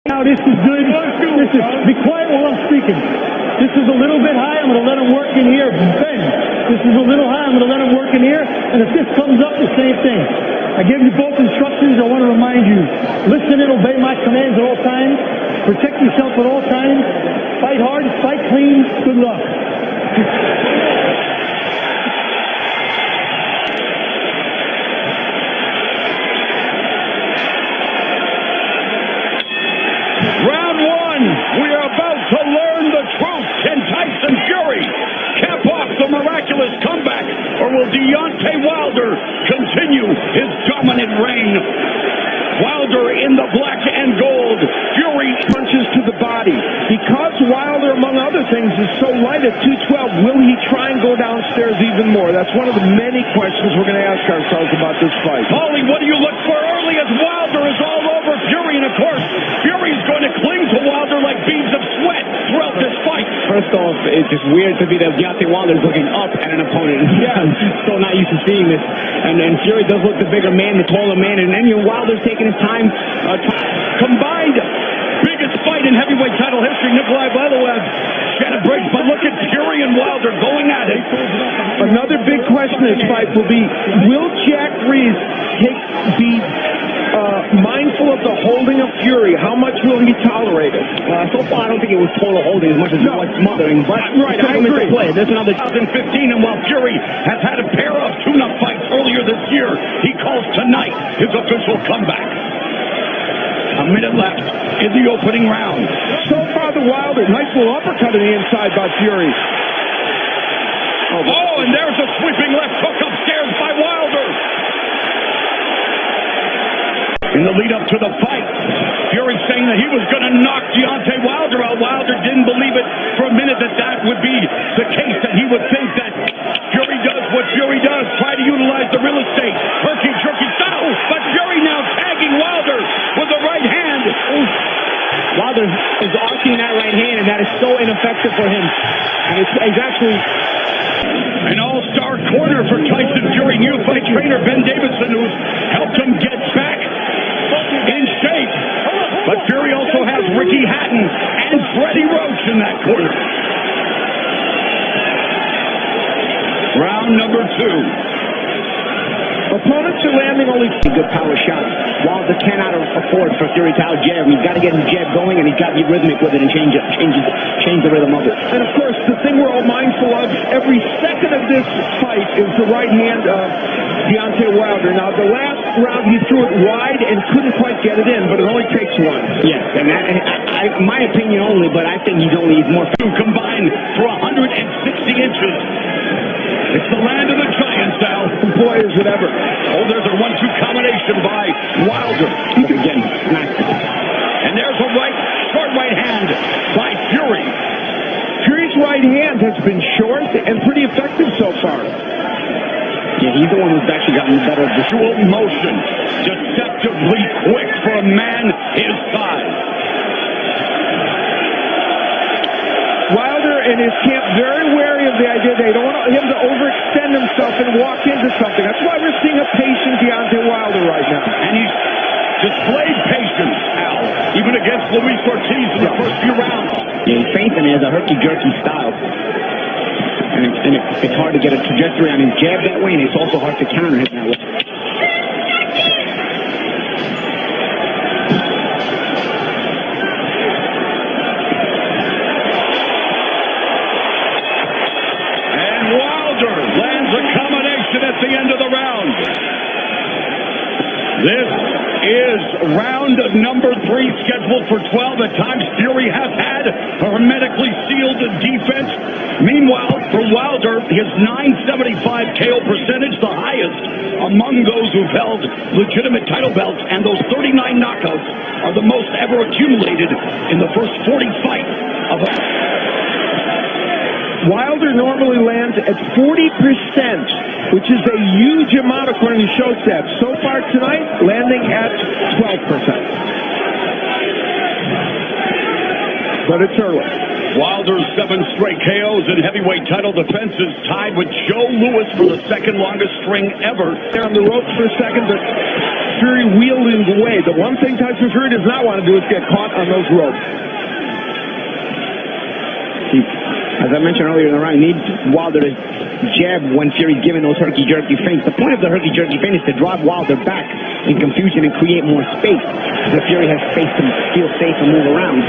Now this is good. Be quiet while I'm speaking. This is a little bit high. I'm going to let him work in here. Ben, this is a little high. I'm going to let him work in here. And if this comes up, the same thing. I gave you both instructions. I want to remind you. Listen and obey my commands at all times. Protect yourself at all times. Fight hard. Fight clean. Good luck. Round one, we are about to learn the truth. Can Tyson Fury cap off the miraculous comeback, or will Deontay Wilder continue his dominant reign? Wilder in the black and gold. Fury punches to the body. Because Wilder, among other things, is so light at 212, will he try and go downstairs even more? That's one of the many questions we're going to ask ourselves about this fight. Paulie, what do you look for early as Wilder is all over Fury? And of course, Fury's going to cling to Wilder like beads of sweat throughout this fight. First off, it's just weird to be that Deontay Wilder is looking up at an opponent. Yeah, I'm so not used to seeing this. And Fury does look the bigger man, the taller man, and then Wilder's taking his time. Combined biggest fight in heavyweight title history. Nikolai Belayev shed a bridge, but look at Fury and Wilder going at it. Another big question in this fight will be, will Jack Reese be mindful of the holding of Fury? How much will he tolerate it? So far, I don't think it was total holding as much as it was smothering, but right, I agree. There's another 2015, and while Fury has had a pair of tune-up fights earlier this year, he calls tonight his official comeback. A minute left in the opening round. So far, the Wilder, nice little uppercut on the inside by Fury. Oh, and there's a sweeping left hook upstairs by Wilder. In the lead up to the fight, Fury saying that he was going to knock Deontay Wilder out. Wilder didn't believe it for a minute that would be the case, that he would think that Fury does what Fury does, try to utilize the real estate. Herky-jerky style, but Fury now tagging Wilder with the right hand. Wilder is arcing that right hand, and that is so ineffective for him. And it's actually an all-star corner for Tyson Fury, new fight trainer Ben Davison, who's helped him get back in shape. But Fury also has Ricky Hatton and Freddie Roach in that corner. Round number two. Opponents are landing only good power shots. Wilder cannot afford for Fury to out-jab him. He's got to get his jab going, and he's got to be rhythmic with it and change the rhythm of it. And of course, the thing we're all mindful of, every second of this fight is the right hand of Deontay Wilder. Now, the last round he threw it wide and couldn't quite get it in, but it only takes one. Yes, and my opinion only, but I think he's more combined for 160 inches. It's the land of the giants, Al. Boy, is it ever. Oh, there's a 1-2 combination by Wilder. Again, smacked it. And there's a short right hand by Fury. Fury's right hand has been short and pretty effective so far. Yeah, he's the one who's actually gotten the better of the dual motion. Deceptively quick for a man his size. Wilder and his camp very wary of the idea they don't want him to overextend himself and walk into something. That's why we're seeing a patient Deontay Wilder right now. And he's displayed patience, Al, even against Luis Ortiz in the first few rounds. Yeah, he's facing him as a herky-jerky style. And it's hard to get a trajectory on his jab that way, and it's also hard to counter him that way. Lands a combination at the end of the round. This is round number 3, scheduled for 12. At times, Fury has had a hermetically sealed defense. Meanwhile, for Wilder, his 975 KO percentage, the highest among those who've held legitimate title belts, and those 39 knockouts are the most ever accumulated in the first 40 fights of a... Wilder normally lands at 40%, which is a huge amount according to Showstat. So far tonight, landing at 12%. But it's early. Wilder's 7 straight KOs and heavyweight title defenses tied with Joe Louis for the second longest string ever. They're on the ropes for a second, but Fury wielding away. The one thing Tyson Fury does not want to do is get caught on those ropes. As I mentioned earlier in the round, he needs Wilder to jab when Fury's giving those herky-jerky feints. The point of the herky-jerky feint is to drive Wilder back in confusion and create more space. So Fury has space to feel safe and move around.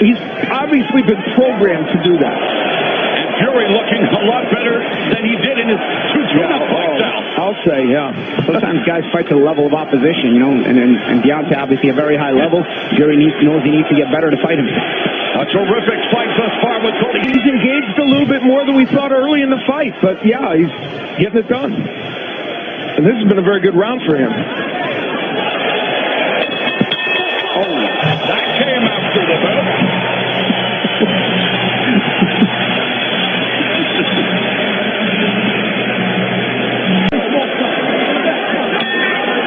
He's obviously been programmed to do that. And Fury looking a lot better than he did in his two fights out. I'll say, yeah. Sometimes guys fight to the level of opposition, you know, and Deontay obviously a very high level. Fury knows he needs to get better to fight him. A terrific fight thus far with Cody. He's engaged a little bit more than we thought early in the fight, but yeah, he's getting it done. And this has been a very good round for him. Oh, that came after the bell.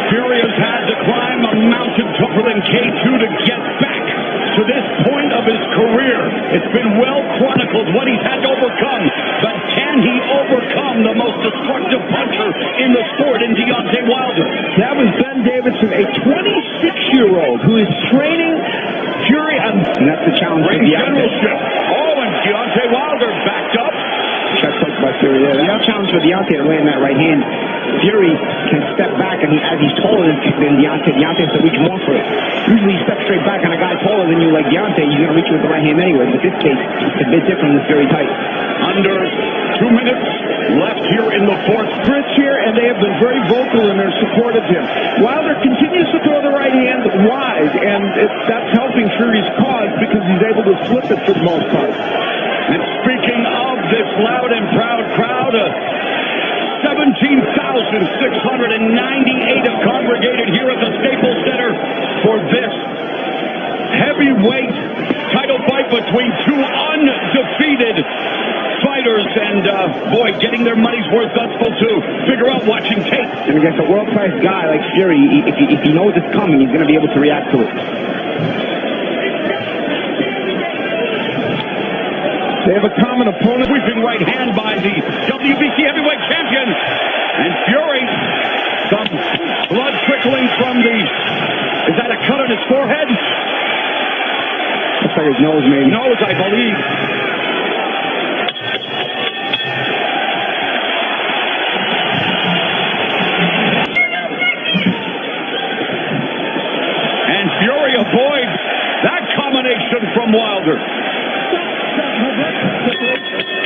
Fury has had to climb a mountain tougher than K2 to get back to this point of his career. It's been well chronicled what he's had to overcome, but can he overcome the most destructive puncher in the sport in Deontay Wilder? That was Ben Davidson, a 26-year-old who is training Fury on... And that's the challenge for Deontay. Generalship. Oh, and Deontay Wilder backed up. Check point by Fury there. That's the challenge for Deontay to land that right hand. Fury can step back, and as he's taller than Deontay has to reach more for it. Usually he steps straight back on a guy taller than you like Deontay, he's going to reach with the right hand anyway. But this case, it's a bit different with Fury tight. Under 2 minutes left here in the fourth. Chris here, and they have been very vocal in their support of him. Wilder continues to throw the right hand wide, and that's helping Fury's cause because he's able to flip it for the most part. And speaking of this loud and proud crowd, 17,698 have congregated here at the Staples Center for this heavyweight title fight between two undefeated fighters. And, boy, getting their money's worth, that's supposed to figure out watching tape. And against a world-class guy like Fury, if he knows it's coming, he's going to be able to react to it. They have a common opponent. Sweeping right hand by the WBC heavyweight champion. And Fury, some blood trickling from the... Is that a cut on his forehead? Looks like his nose, maybe. Nose, I believe. And Fury avoids that combination from Wilder.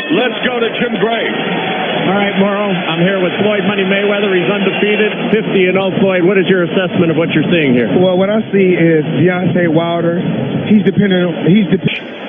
Let's go to Jim Gray. All right, Morrow, I'm here with Floyd Money Mayweather. He's undefeated, 50-0. Floyd, what is your assessment of what you're seeing here? Well, what I see is Deontay Wilder. He's dependent.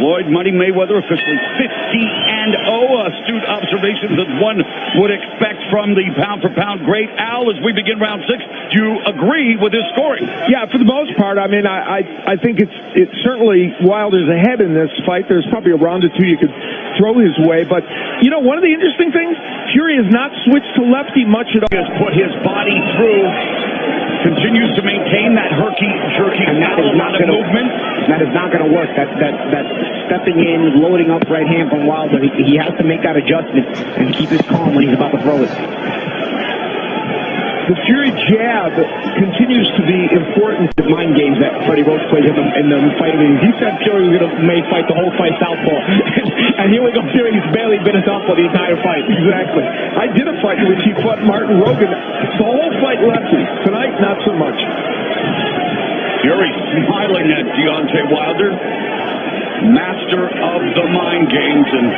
Floyd Money Mayweather officially 50-0. Astute observations that one would expect from the pound-for-pound great. Al, as we begin round 6, do you agree with his scoring? Yeah, for the most part. I mean, I think it's certainly Wilder's ahead in this fight. There's probably a round or two you could throw his way. But, you know, one of the interesting things, Fury has not switched to lefty much at all. He has put his body through, continues to maintain that herky-jerky, and that is not going to movement. That is not going to work. That stepping in, loading up right hand from Wilder, he has to make that adjustment and keep his calm when he's about to throw it. The Fury jab continues to be important. The mind games that Freddie Roach played him in the fight. He said Fury was going to fight the whole fight southpaw. And here we go, Fury's barely been a southpaw the entire fight. Exactly. I did a fight in which he fought Martin Rogan. The whole fight lefty. Tonight, not so much. Fury smiling at Deontay Wilder, master of the mind games, and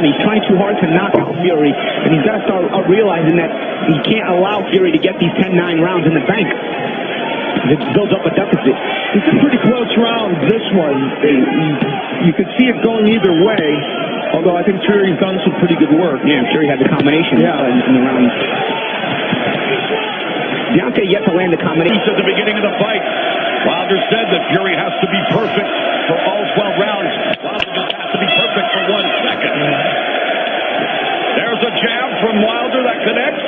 he's trying too hard to knock out Fury, and he's got to start realizing that he can't allow Fury to get these 10-9 rounds in the bank. It builds up a deficit. It's a pretty close round, this one. You could see it going either way, although I think Fury's done some pretty good work. Yeah, Fury had the combination in the round. Deontay yet to land the combination. At the beginning of the fight, Wilder said that Fury has to be perfect for all 12 rounds. Wilder just has to be perfect for 1 second. There's a jab from Wilder that connects.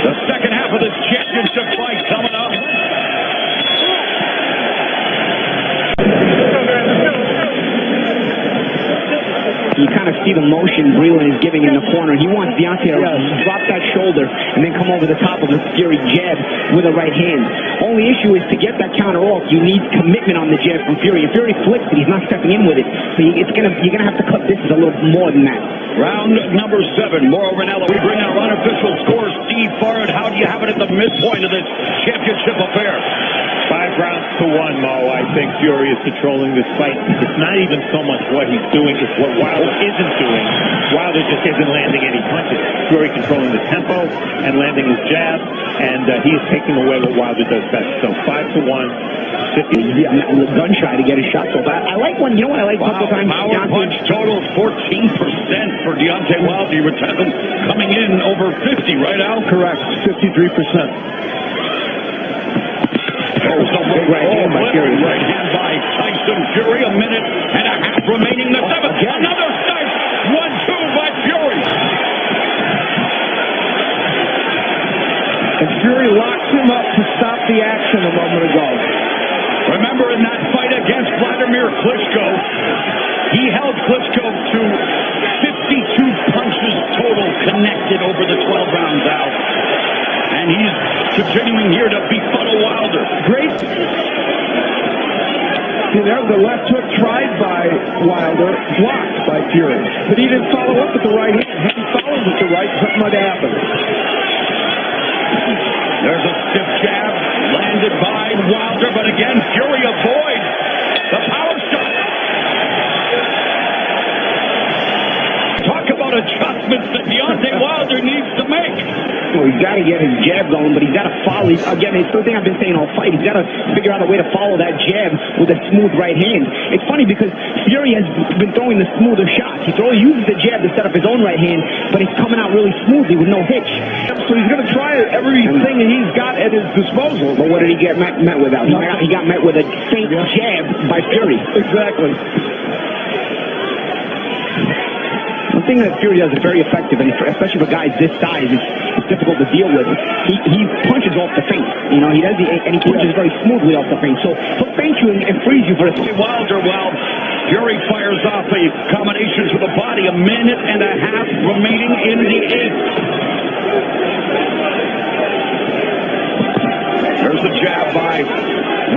The second half of this championship fight coming up. He kind of see the motion Breland is giving in the corner. He wants Deontay to drop that shoulder and then come over the top of the Fury jab with a right hand. Only issue is to get that counter off, you need commitment on the jab from Fury. If Fury flicks it, he's not stepping in with it. So you're gonna have to cut distance a little more than that. Round number 7, Mauro Ranallo. We bring our unofficial score. Steve Bard, how do you have it at the midpoint of this championship affair? 5 rounds to 1, Mo. I think Fury is controlling this fight. It's not even so much what he's doing, it's what Wilder isn't doing. Wilder just isn't landing any punches. Fury controlling the tempo and landing his jab, and he is taking away what Wilder does best. So 5 to 1. 50. Gun shy to get his shot. So I like one. You know what I like a couple times? Power punch total 14% for Deontay Wilder. You were coming in over 50, right, Al? Correct. 53%. Right hand by Tyson Fury. A minute and a half remaining. The 7th. Another strike. 1-2 by Fury. And Fury locked him up to stop the action a moment ago. Remember in that fight against Vladimir Klitschko, he held Klitschko to 52 punches total connected over the 12 rounds out. And he's continuing here to befuddle Wilder. Great. You know, the left hook tried by Wilder, blocked by Fury. But he didn't follow up with the right hand. Had he followed with the right, something might have happened. There's a stiff jab landed by Wilder, but again, Fury avoids the power shot. Talk about adjustments that Deontay Wilder needs to make. Well, he's got to get his jab going, but he's got to follow. Again, it's the thing I've been saying all fight. He's got to figure out a way to follow that jab with a smooth right hand. It's funny because Fury has been throwing the smoother shots. He uses the jab to set up his own right hand, but he's coming out really smoothly with no hitch. So he's going to try everything he's got at his disposal. But what did he get met with out? He got met with a faint jab by Fury. Exactly. One thing that Fury does is very effective, and especially for guys this size, it's difficult to deal with. He punches off the feint. You know, he does, and he punches very smoothly off the feint. So he'll feint you and freeze you for a second. Wilder, well, Fury fires off a combination to the body. A minute and a half remaining in the 8th. There's a jab by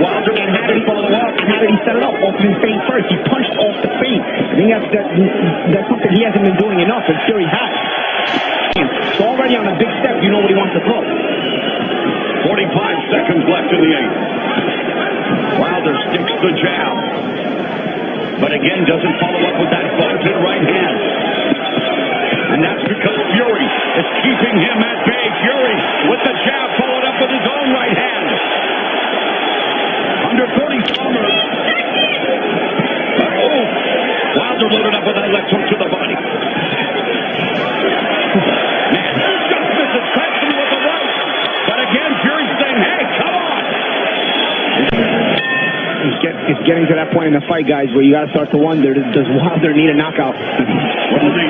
Wilder. And how did he follow up? And how did he set it up? Off his feint first. He punched off the feint. I think that's something he hasn't been doing enough, and Fury has. So already on a big step, you know what he wants to throw. 45 seconds left in the 8th. Wilder sticks the jab, but again doesn't follow up with that vaulted right hand. And that's because Fury is keeping him at bay. Fury with the jab followed up with his own right hand. Under 30 summers. Wilder loaded up with that left hook to the body. Man, just misses Tyson with the right. But again, Fury's saying, hey, come on. It's getting to that point in the fight, guys, where you got to start to wonder, does Wilder need a knockout? Well, the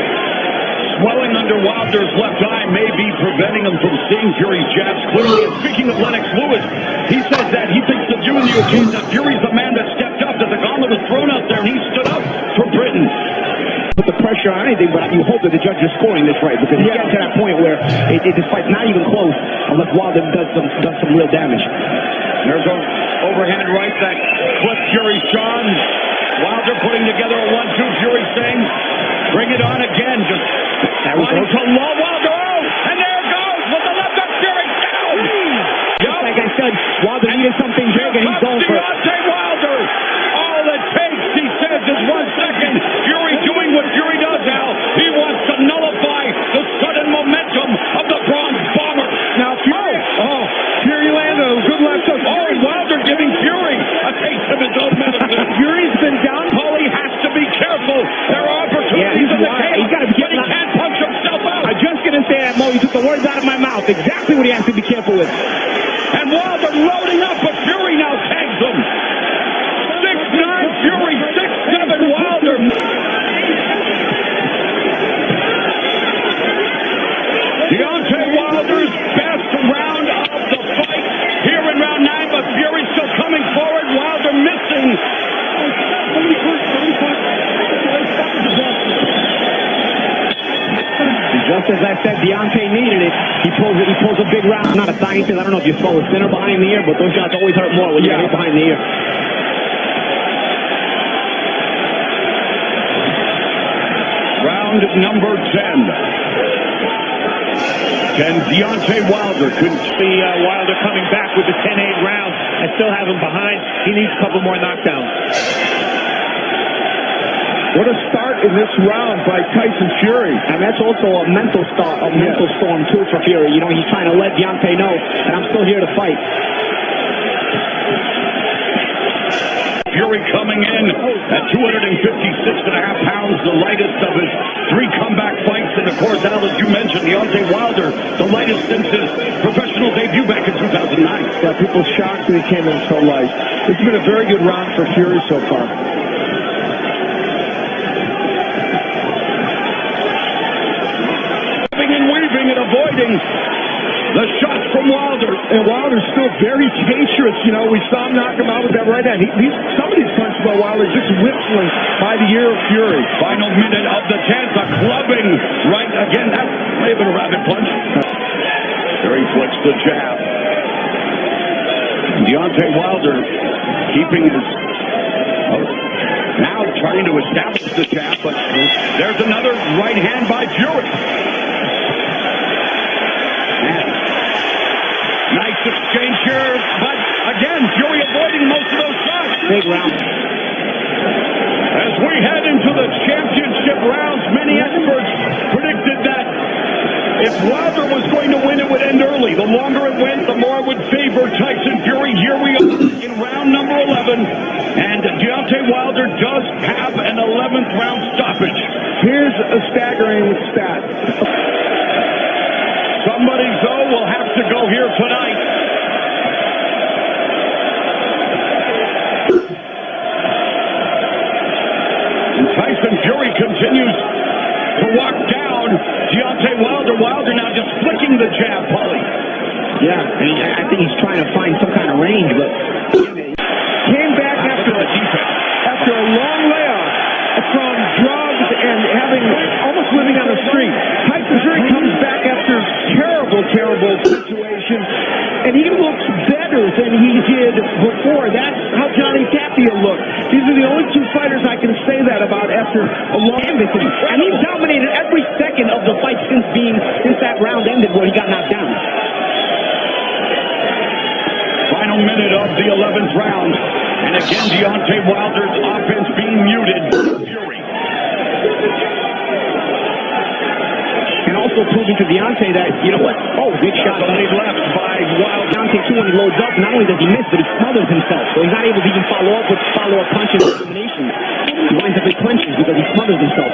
swelling under Wilder's left eye may be preventing him from seeing Fury's jabs clearly. And speaking of Lennox Lewis, he says that he thinks the view in the occasion that Fury's the man that stepped up, that the gauntlet was thrown out there, and he stood up for Britain. Put the pressure on anything, but you hope that the judge is scoring this right, because he gets to that point where this fight's not even close unless Wilder does some real damage. There's an overhand right that clipped Fury's jaw. Wilder putting together a 1-2. Fury saying, bring it on again. Just wanting to low Wilder out. And there it goes with the left hook. Fury down. Just like I said, Wilder needed something big, and he's going for it. Deontay Wilder. All it takes, he says, is 1 second. Fury doing what Fury does, Al. He wants to nullify the sudden momentum of the Bronze Bomber. Now, Fury landed a good left hook. Oh, Wilder giving Fury a taste of his own medicine. Fury's been down. Paulie has to be careful. There are opportunities in the cage. He's got to be but he can't punch himself out. I'm just going to say that, Mo. You took the words out of my mouth. Exactly what he has to be careful with. And Wilder loading up, but Fury now tags him. 6'9", Fury, 6'7", Wilder. Deontay Wilder's best round of the fight here in round 9, but Fury still coming forward. Wilder missing. as I said, Deontay needed it. He pulls a big round. I'm not a scientist. I don't know if you throw a center behind the ear, but those shots always hurt more when you get hit behind the ear. Round number 10. Can Deontay Wilder see Wilder coming back with the 10-8 round and still have him behind? He needs a couple more knockdowns. What a start in this round by Tyson Fury. And that's also a mental storm, too, for Fury. You know, he's trying to let Deontay know that I'm still here to fight. Fury coming in at 256.5 pounds, the lightest of his 3 comeback fights. And, of course, Al, as you mentioned, Deontay Wilder, the lightest since his professional debut back in 2009. Yeah, people shocked that he came in so light. It's been a very good round for Fury so far. And avoiding the shots from Wilder. And Wilder's still very dangerous. You know, we saw him knock him out with that right hand. Some of these punches by Wilder just whistling by the ear of Fury. Final minute of the 10th, a clubbing right again. That may have been a rapid punch. Fury flicks the jab. Deontay Wilder keeping his... now trying to establish the jab, but there's another right hand by Fury. Nice exchange here, but again, Fury avoiding most of those shots. Big round. As we head into the championship rounds, many experts predicted that if Wilder was going to win, it would end early. The longer it went, the more it would favor Tyson Fury. Here we are in round number 11, and Deontay Wilder does have an 11th round stoppage. Here's a staggering stat. Somebody, though, will have to go here tonight. And Tyson Fury continues to walk down Deontay Wilder. Wilder now just flicking the jab, Paulie. Yeah, I think he's trying to find some kind of range, but... Came back after a long layoff from drugs and almost living on the street. Tyson Fury comes back after terrible situation, and he looks better than he did before. That's how Johnny Tapia looked. These are the only 2 fighters I can say that about after a long victory. And he's dominated every second of the fight since that round ended where he got knocked down. Final minute of the 11th round, and again Deontay Wilder's offense being muted. Fury. And also proving to Deontay that, you know what? Oh, big shot. Only left by Wilder. Deontay, too, when he loads up, not only does he miss, but he smothers himself. So he's not able to even follow up with follow-up punches or eliminations. He winds up with clinches because he smothers himself.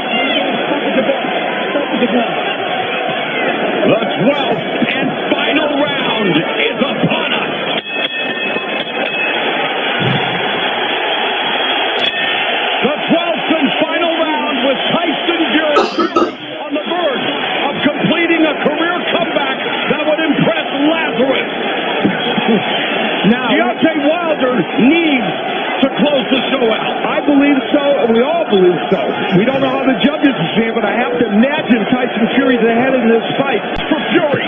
The 12th and final round is upon us. The 12th and final round with Tyson Fury on the verge of completing a career comeback that would impress Lazarus. Now, Deontay Wilder needs to close the show out. I believe so, and we all believe so. We don't know how the judges see it, but I have to imagine Tyson Fury's ahead in this fight. For Fury.